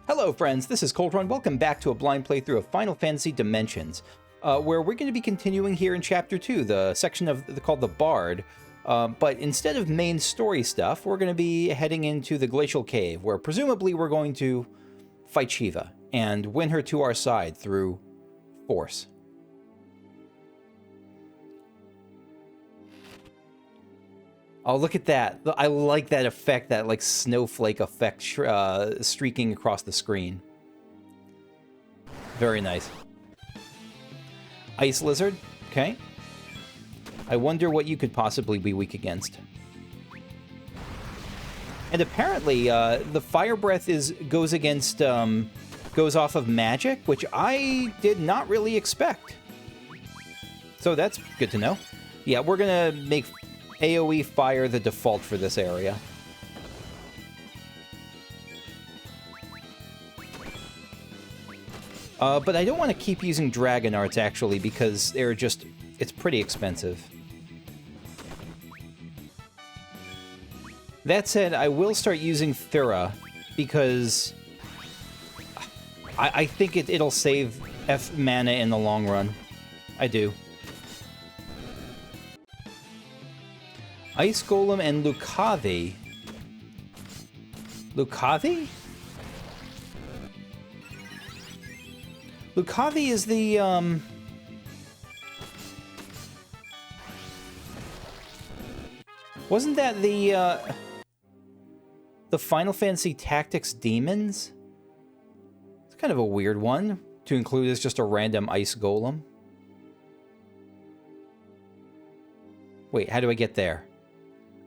Hello friends, this is Coldrun. Welcome back to a blind playthrough of Final Fantasy Dimensions, where we're going to be continuing here in Chapter 2, the section called the Bard. But instead of main story stuff, we're going to be heading into the Glacial Cave, where presumably we're going to fight Shiva and win her to our side through force. Oh, look at that. I like that effect, that like snowflake effect streaking across the screen. Very nice. Ice lizard, okay. I wonder what you could possibly be weak against. And apparently, the fire breath goes off of magic, which I did not really expect. So that's good to know. Yeah, we're gonna make AoE fire the default for this area. But I don't want to keep using Dragon Arts, actually, because it's pretty expensive. That said, I will start using Thura, because I think it'll save F mana in the long run. I do. Ice Golem and Lucavi. Lucavi? Lucavi is the, wasn't that the Final Fantasy Tactics Demons? It's kind of a weird one to include as just a random Ice Golem. Wait, how do I get there?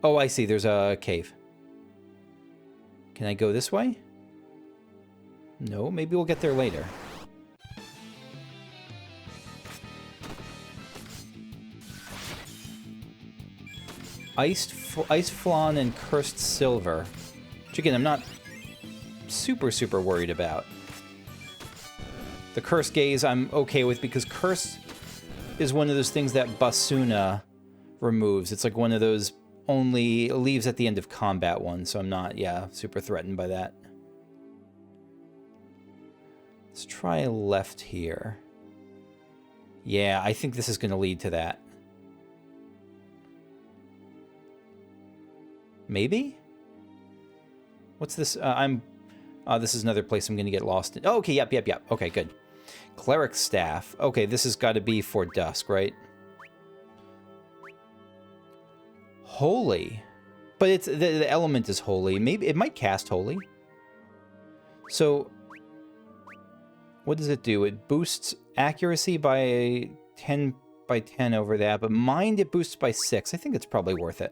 Oh, I see. There's a cave. Can I go this way? No, maybe we'll get there later. Ice Flan and Cursed Silver. Which again, I'm not super worried about. The Cursed Gaze I'm okay with, because Curse is one of those things that Basuna removes. It's like one of those only leaves at the end of combat one, so I'm not, super threatened by that. Let's try left here. Yeah, I think this is going to lead to that. Maybe? What's this? This is another place I'm going to get lost in. Oh, okay, yep. Okay, good. Cleric Staff. Okay, this has got to be for Dusk, right? Holy. But it's the element is holy. Maybe it might cast holy. So what does it do? It boosts accuracy by 10 by 10 over that, but mind it boosts by 6. I think it's probably worth it.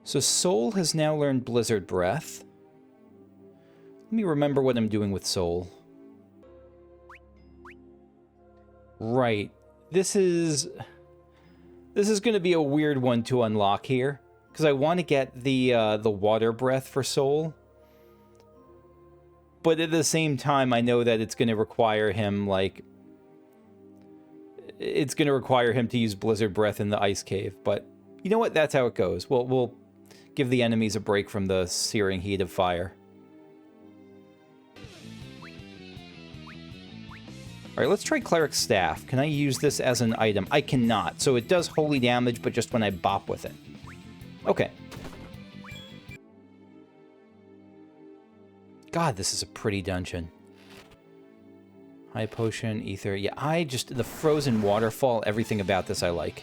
So Soul has now learned Blizzard Breath. Let me remember what I'm doing with Soul. Right. This is going to be a weird one to unlock here, because I want to get the Water Breath for Soul. But at the same time, I know that it's going to require him, it's going to require him to use Blizzard Breath in the Ice Cave. But you know what? That's how it goes. We'll give the enemies a break from the searing heat of fire. Alright, let's try Cleric Staff. Can I use this as an item? I cannot. So it does holy damage, but just when I bop with it. Okay. God, this is a pretty dungeon. High Potion, Ether. Yeah, the frozen waterfall, everything about this I like.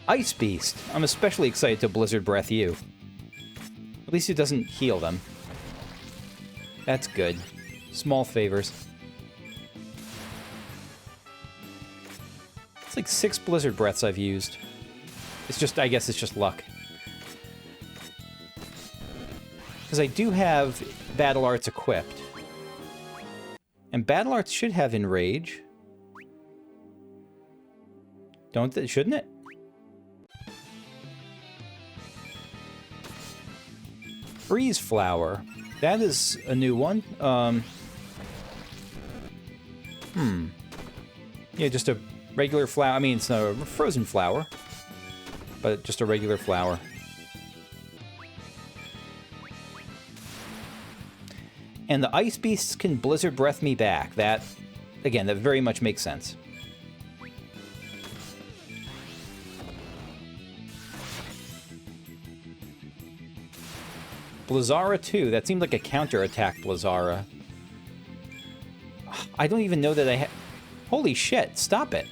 Ice Beast. I'm especially excited to Blizzard Breath you. At least it doesn't heal them. That's good. Small favors. It's like 6 Blizzard Breaths I've used. It's just, I guess it's just luck. Because I do have Battle Arts equipped. And Battle Arts should have Enrage. Shouldn't it? Freeze Flower. That is a new one. Yeah, just a regular flower. I mean, it's not a frozen flower, but just a regular flower. And the ice beasts can blizzard breath me back. That, again, that very much makes sense. Blizzara too. That seemed like a counter-attack Blizzara. I don't even know that I Holy shit, stop it.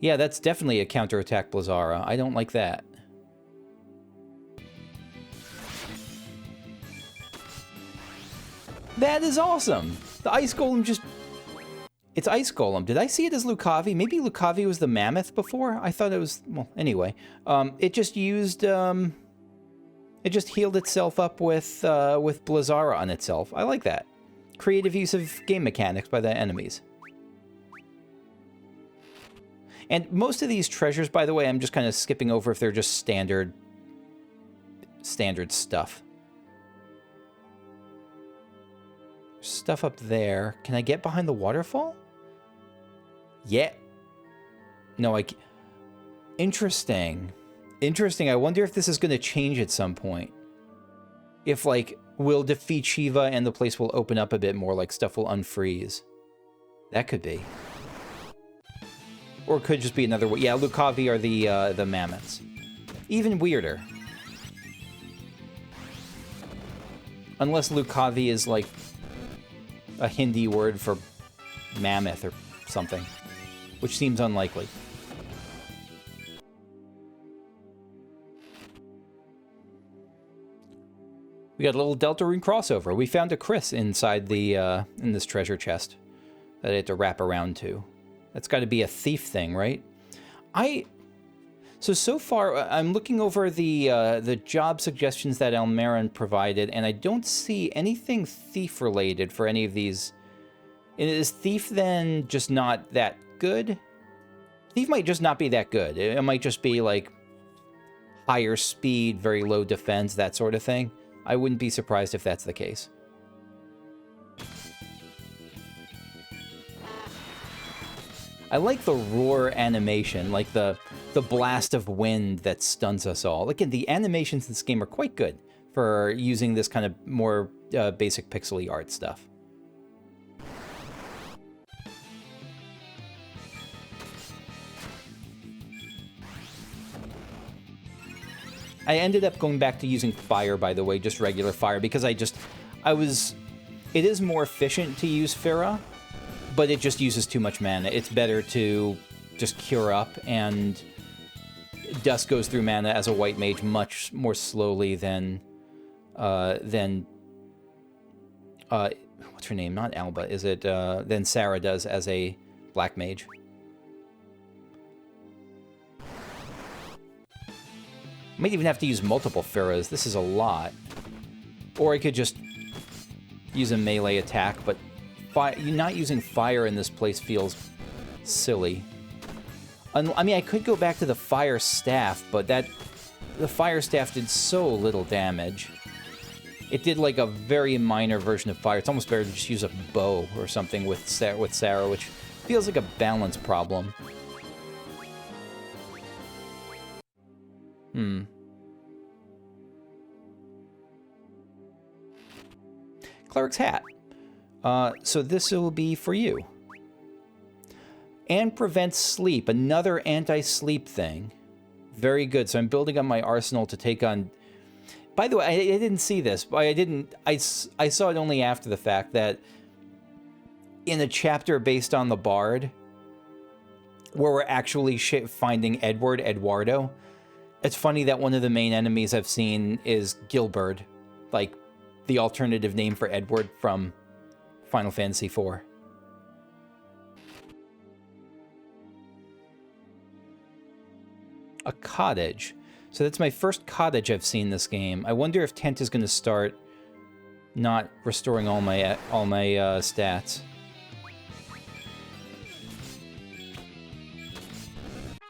Yeah, that's definitely a counter-attack Blizzara. I don't like that. That is awesome! The Ice Golem just... It's Ice Golem. Did I see it as Lucavi? Maybe Lucavi was the Mammoth before? I thought it was... Well, anyway. It just used... It just healed itself up with Blizzara on itself. I like that. Creative use of game mechanics by the enemies. And most of these treasures, by the way, I'm just kind of skipping over if they're just standard stuff. Stuff up there. Can I get behind the waterfall? Yeah. No, I can't. Interesting. Interesting. I wonder if this is going to change at some point. If, like, we'll defeat Shiva and the place will open up a bit more, like stuff will unfreeze. That could be. Or it could just be another way. Yeah, Lucavi are the mammoths. Even weirder. Unless Lucavi is, like, a Hindi word for mammoth or something, which seems unlikely. We got a little Deltarune crossover. We found a Chris inside the in this treasure chest that I had to wrap around to. That's got to be a thief thing, right? So far I'm looking over the job suggestions that Elmarin provided, and I don't see anything thief related for any of these. Is thief then just not that good? Thief might just not be that good. It might just be like higher speed, very low defense, that sort of thing. I wouldn't be surprised if that's the case. I like the roar animation, like the blast of wind that stuns us all. Again, the animations in this game are quite good for using this kind of more basic pixely art stuff. I ended up going back to using fire, by the way, just regular fire, because it is more efficient to use Fira, but it just uses too much mana. It's better to just cure up, and Dust goes through mana as a white mage much more slowly than what's her name? Not Alba, is it? Than Sarah does as a black mage. Might even have to use multiple Firas. This is a lot. Or I could just use a melee attack, but not using fire in this place feels silly. I mean, I could go back to the fire staff, but the fire staff did so little damage. It did like a very minor version of fire. It's almost better to just use a bow or something with Sarah, which feels like a balance problem. Cleric's hat. So this will be for you. And prevents sleep. Another anti-sleep thing. Very good. So I'm building up my arsenal to take on... By the way, I didn't see this. I saw it only after the fact that in a chapter based on the Bard, where we're actually finding Eduardo, it's funny that one of the main enemies I've seen is Gilbert, like the alternative name for Edward from Final Fantasy IV. A cottage. So that's my first cottage I've seen this game. I wonder if Tent is going to start not restoring all my stats.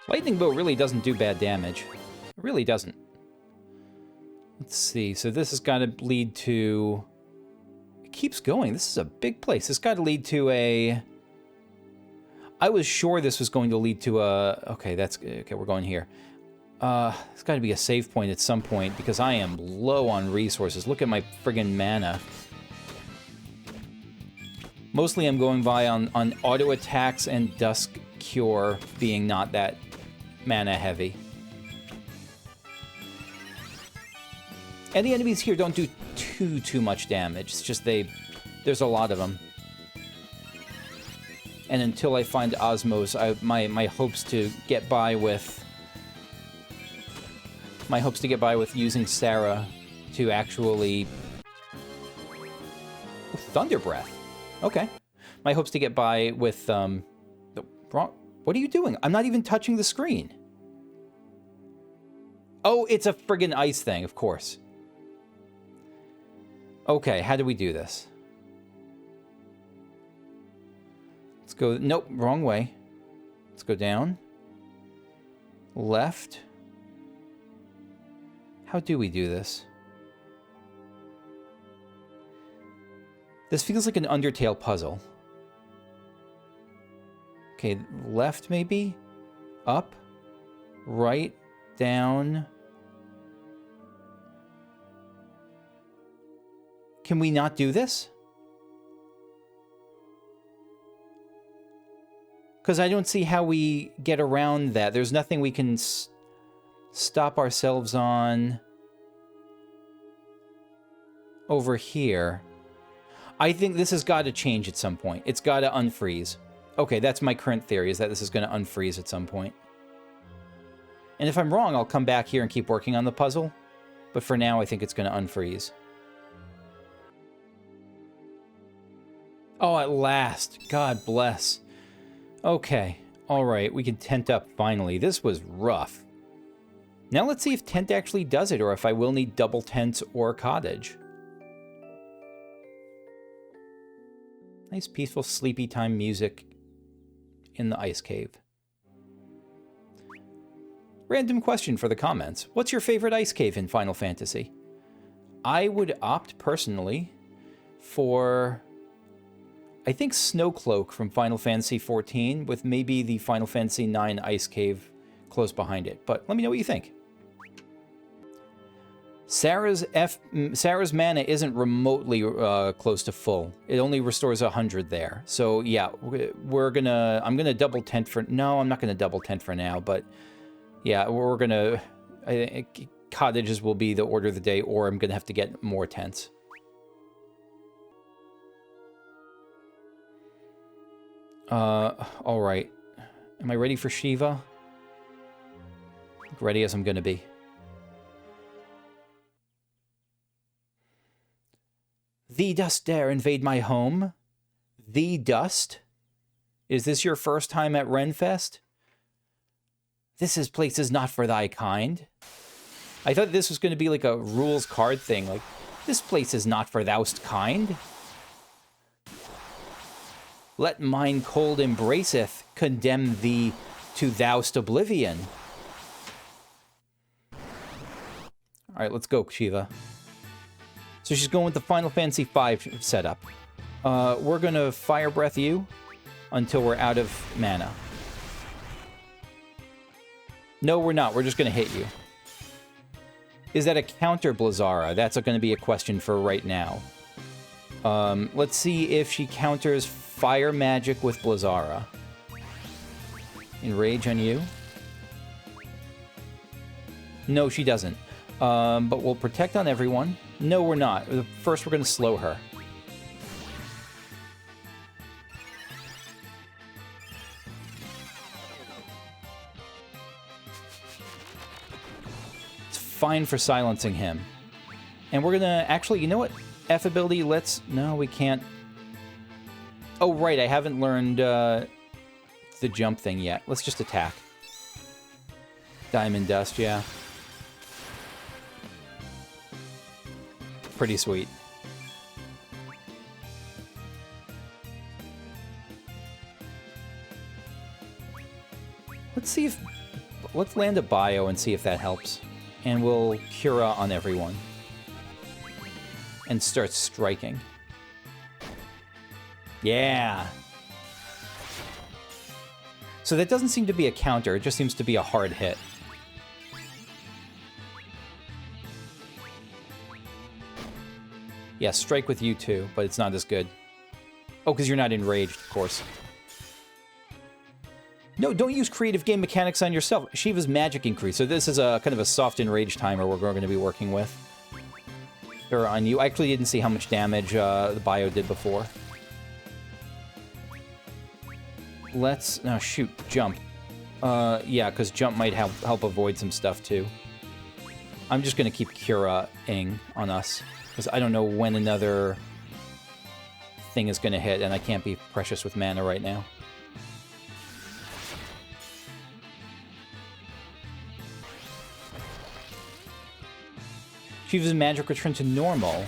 Lightning Bow really doesn't do bad damage. It really doesn't. Let's see. So this has got to lead to a keeps going. This is a big place. This got to lead to a... I was sure this was going to lead to a... Okay, we're going here. It's got to be a save point at some point because I am low on resources. Look at my friggin' mana. Mostly I'm going by on auto attacks and Dusk Cure being not that mana heavy. And the enemies here don't do too much damage. It's just there's a lot of them. And until I find Osmos, my hopes to get by with using Sarah to actually Thunder Breath. Okay. My hopes to get by with what are you doing? I'm not even touching the screen. Oh, it's a friggin' ice thing, of course. Okay, how do we do this? Let's go... Nope, wrong way. Let's go down. Left. How do we do this? This feels like an Undertale puzzle. Okay, left maybe? Up? Right? Down? Can we not do this? Because I don't see how we get around that. There's nothing we can stop ourselves on over here. I think this has got to change at some point. It's got to unfreeze. Okay, that's my current theory, is that this is going to unfreeze at some point. And if I'm wrong, I'll come back here and keep working on the puzzle. But for now, I think it's going to unfreeze. Oh, at last. God bless. Okay. All right, we can tent up finally. This was rough. Now let's see if tent actually does it, or if I will need double tents or cottage. Nice, peaceful, sleepy time music in the ice cave. Random question for the comments. What's your favorite ice cave in Final Fantasy? I would opt, personally, for... I think Snowcloak from Final Fantasy XIV, with maybe the Final Fantasy IX ice cave close behind it. But let me know what you think. Sarah's mana isn't remotely close to full. It only restores 100 there. So yeah, I'm gonna double tent for... No, I'm not gonna double tent for now, but yeah, we're gonna... I think cottages will be the order of the day, or I'm gonna have to get more tents. All right. Am I ready for Shiva? Ready as I'm gonna be. The dust dare invade my home? The dust? Is this your first time at Renfest? Place is not for thy kind. I thought this was going to be like a rules card thing, like, this place is not for thou'st kind. Let mine cold embraceth condemn thee to thou'st oblivion. Alright, let's go, Shiva. So she's going with the Final Fantasy V setup. We're gonna Fire Breath you until we're out of mana. No, we're not. We're just gonna hit you. Is that a counter Blizzara? That's gonna be a question for right now. Let's see if she counters Fire Magic with Blizzara. Enrage on you. No, she doesn't. But we'll protect on everyone. No, we're not. First, we're going to slow her. It's fine for silencing him. And we're going to... Actually, you know what? F ability, let's... No, we can't... Oh, right, I haven't learned the jump thing yet. Let's just attack. Diamond Dust, yeah. Pretty sweet. Let's see if... Let's land a bio and see if that helps. And we'll Cura on everyone. And start striking. Yeah. So that doesn't seem to be a counter. It just seems to be a hard hit. Yeah, strike with you too, but it's not as good. Oh, because you're not enraged, of course. No, don't use creative game mechanics on yourself. Shiva's magic increase. So this is a kind of a soft enrage timer we're going to be working with. Or on you. I actually didn't see how much damage the bio did before. Let's... No, shoot. Jump. Yeah, because jump might help avoid some stuff, too. I'm just going to keep Cura-ing on us. Because I don't know when another thing is going to hit, and I can't be precious with mana right now. Shiva's magic returned to normal.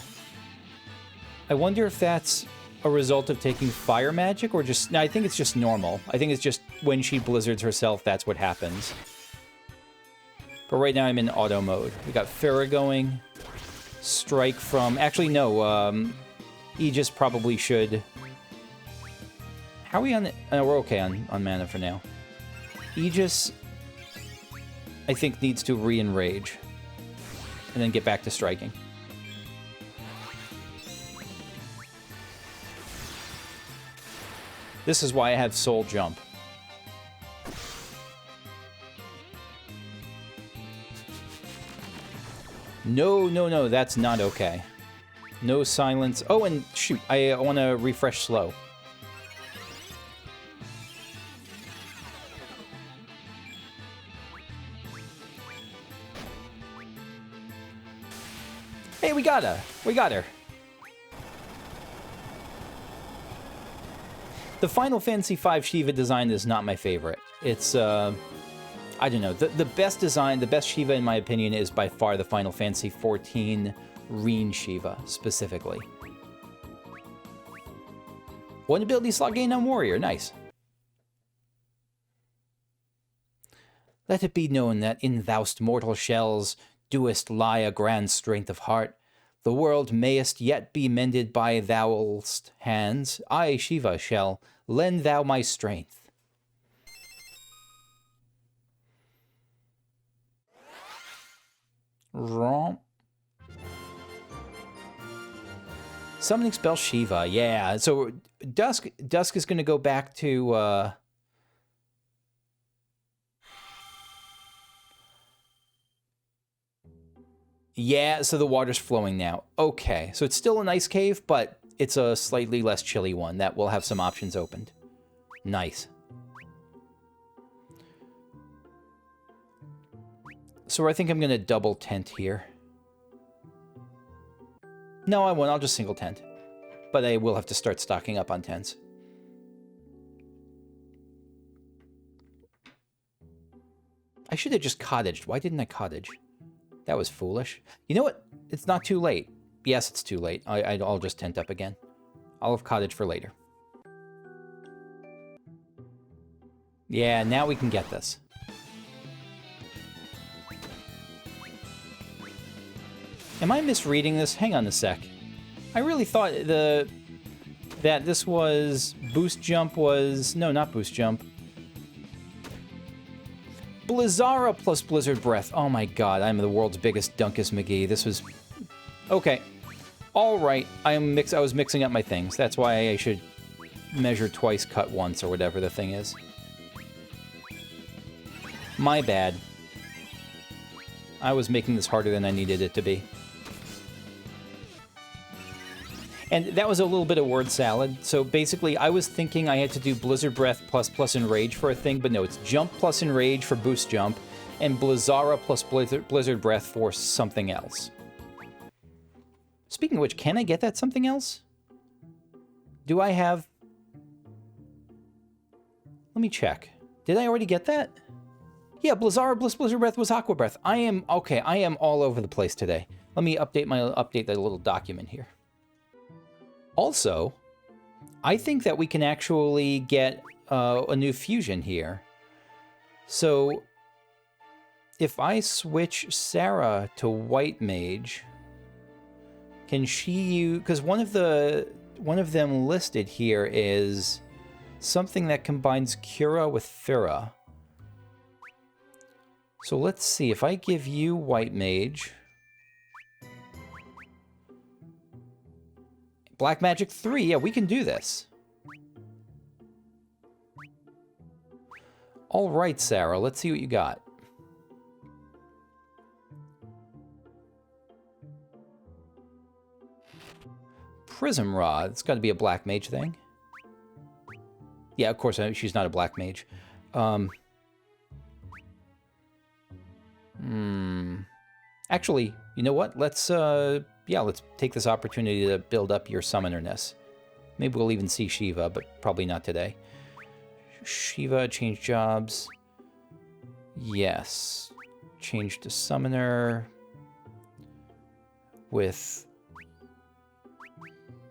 I wonder if that's a result of taking fire magic or just... No, I think it's just normal. I think it's just when she blizzards herself, that's what happens. But right now I'm in auto mode. We got Farah going. Strike from... Actually, no. Aegis probably should... How are we on... we're okay on mana for now. Aegis, I think, needs to re-enrage. And then get back to striking. This is why I have Soul Jump. No, no, no, that's not okay. No silence. Oh, and shoot, I want to refresh slow. Hey, we got her. We got her. The Final Fantasy V Shiva design is not my favorite. It's, I don't know. The best design, the best Shiva, in my opinion, is by far the Final Fantasy XIV Rouxl Shiva, specifically. One ability slot gain on Warrior. Nice. Let it be known that in thou'st mortal shells doest lie a grand strength of heart. The world mayest yet be mended by thou'st hands. I, Shiva, shall lend thou my strength. Romp. Summoning spell Shiva, yeah. So Dusk is going to go back to... Yeah, so the water's flowing now. Okay, so it's still an ice cave, but it's a slightly less chilly one that will have some options opened. Nice. So I think I'm going to double tent here. No, I won't. I'll just single tent. But I will have to start stocking up on tents. I should have just cottaged. Why didn't I cottage? That was foolish. You know what? It's not too late. Yes, it's too late. I'll just tent up again. I'll have cottage for later. Yeah, now we can get this. Am I misreading this? Hang on a sec. I really thought that this was... Boost jump was... No, not boost jump. Blizzara plus Blizzard Breath. Oh my god, I'm the world's biggest Dunkus McGee. This was... Okay. Alright, I was mixing up my things. That's why I should measure twice, cut once, or whatever the thing is. My bad. I was making this harder than I needed it to be. And that was a little bit of word salad. So basically, I was thinking I had to do Blizzard Breath plus Enrage for a thing, but no, it's Jump plus Enrage for Boost Jump, and Blizzara plus Blizzard Breath for something else. Speaking of which, can I get that something else? Do I have... Let me check. Did I already get that? Yeah, Blizzara plus Blizzard Breath was Aqua Breath. I am all over the place today. Let me update that little document here. Also, I think that we can actually get a new fusion here. So, if I switch Sarah to White Mage, can she use... Because one of the one of them listed here is something that combines Cura with Thera. So let's see, if I give you White Mage... Black Magic 3, yeah, we can do this. All right, Sarah, let's see what you got. Prism Rod, it's got to be a Black Mage thing. Yeah, of course, she's not a Black Mage. Actually, you know what? Let's take this opportunity to build up your summonerness. Maybe we'll even see Shiva, but probably not today. Shiva, change jobs. Yes. Change to summoner with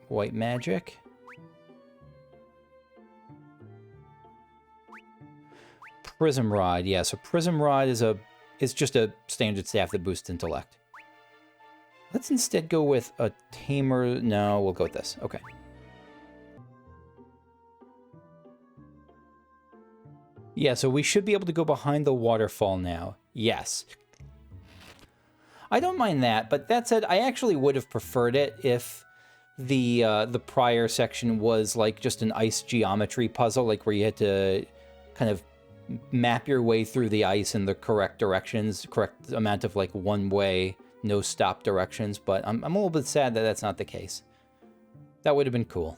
white magic. Prism Rod, yeah, so Prism Rod is just a standard staff that boosts intellect. Let's instead go with a tamer. No, we'll go with this. Okay. Yeah, so we should be able to go behind the waterfall now. Yes. I don't mind that, but that said, I actually would have preferred it if the prior section was like just an ice geometry puzzle, like where you had to kind of map your way through the ice in the correct directions, correct amount of like one-way, no-stop directions, but I'm a little bit sad that that's not the case. That would have been cool.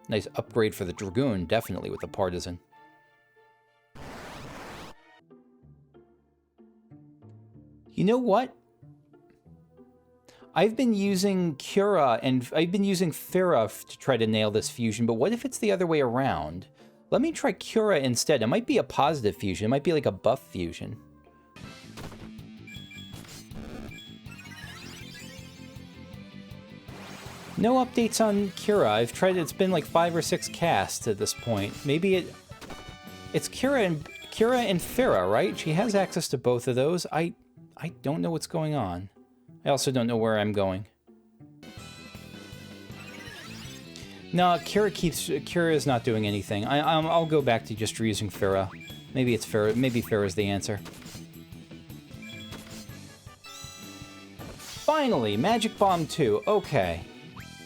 Nice upgrade for the Dragoon, definitely, with the Partisan. You know what? I've been using Cura and I've been using Thera to try to nail this fusion, but what if it's the other way around? Let me try Cura instead. It might be a positive fusion. It might be like a buff fusion. No updates on Cura. I've tried it. It's been like 5 or 6 casts at this point. Maybe it's Cura and Thera, right? She has access to both of those. I don't know what's going on. I also don't know where I'm going. No, Cura is not doing anything. I'll go back to just using Thera. Maybe it's Thera. Maybe Thera's the answer. Finally, Magic Bomb 2. Okay.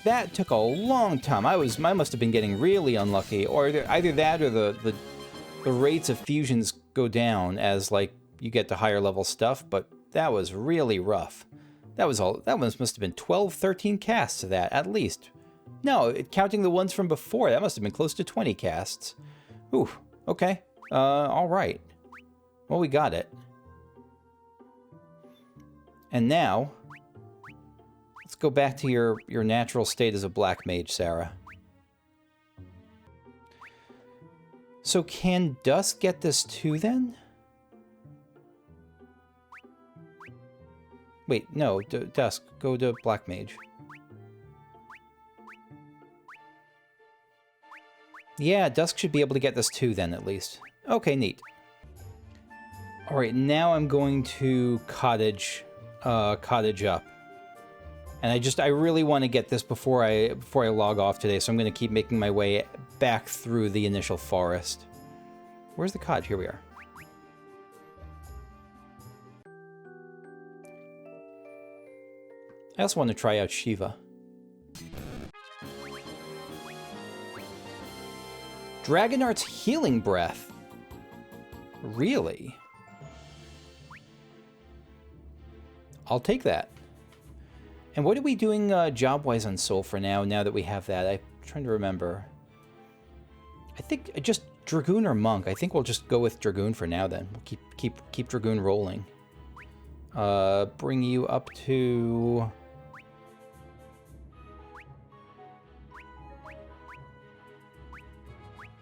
That took a long time. I must have been getting really unlucky, or either that or the rates of fusions go down as like you get to higher level stuff, but that was really rough. That must have been 12, 13 casts of that, at least. No, counting the ones from before, that must have been close to 20 casts. Ooh, okay. All right. Well, we got it. And now, let's go back to your natural state as a black mage, Sarah. So can Dusk get this too, then? Wait, no, Dusk, go to Black Mage. Yeah, Dusk should be able to get this too then, at least. Okay, neat. Alright, now I'm going to cottage up. And I really want to get this before I log off today, so I'm going to keep making my way back through the initial forest. Where's the cottage? Here we are. I also want to try out Shiva. Dragonart's Healing Breath. Really? I'll take that. And what are we doing job-wise on Soul for now that we have that? I'm trying to remember. I think just Dragoon or Monk. I think we'll just go with Dragoon for now then. We'll keep Dragoon rolling. Bring you up to...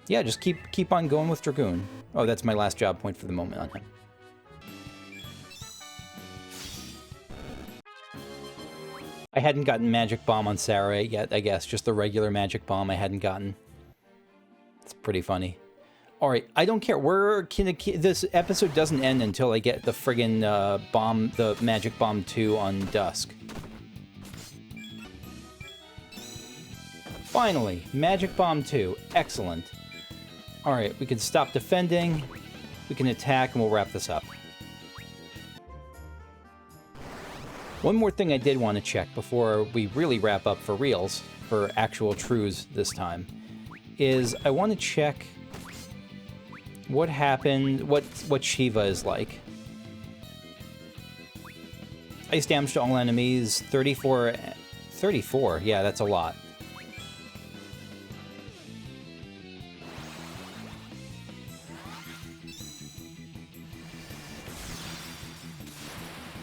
Yeah, just keep on going with Dragoon. Oh, that's my last job point for the moment on him. I hadn't gotten Magic Bomb on Sarah yet, I guess. Just the regular Magic Bomb I hadn't gotten. It's pretty funny. Alright, I don't care. This episode doesn't end until I get the friggin' bomb, the Magic Bomb 2 on Dusk. Finally, Magic Bomb 2. Excellent. Alright, we can stop defending, we can attack, and we'll wrap this up. One more thing I did want to check before we really wrap up for reals, for actual trues this time, is I want to check what happened, what Shiva is like. Ice damage to all enemies, 34, yeah, that's a lot.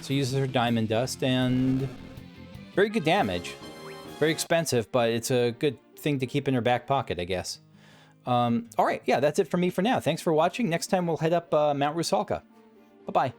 So uses her Diamond Dust, and very good damage. Very expensive, but it's a good thing to keep in her back pocket, I guess. Alright, yeah, that's it for me for now. Thanks for watching. Next time we'll head up Mount Rouxl. Bye-bye.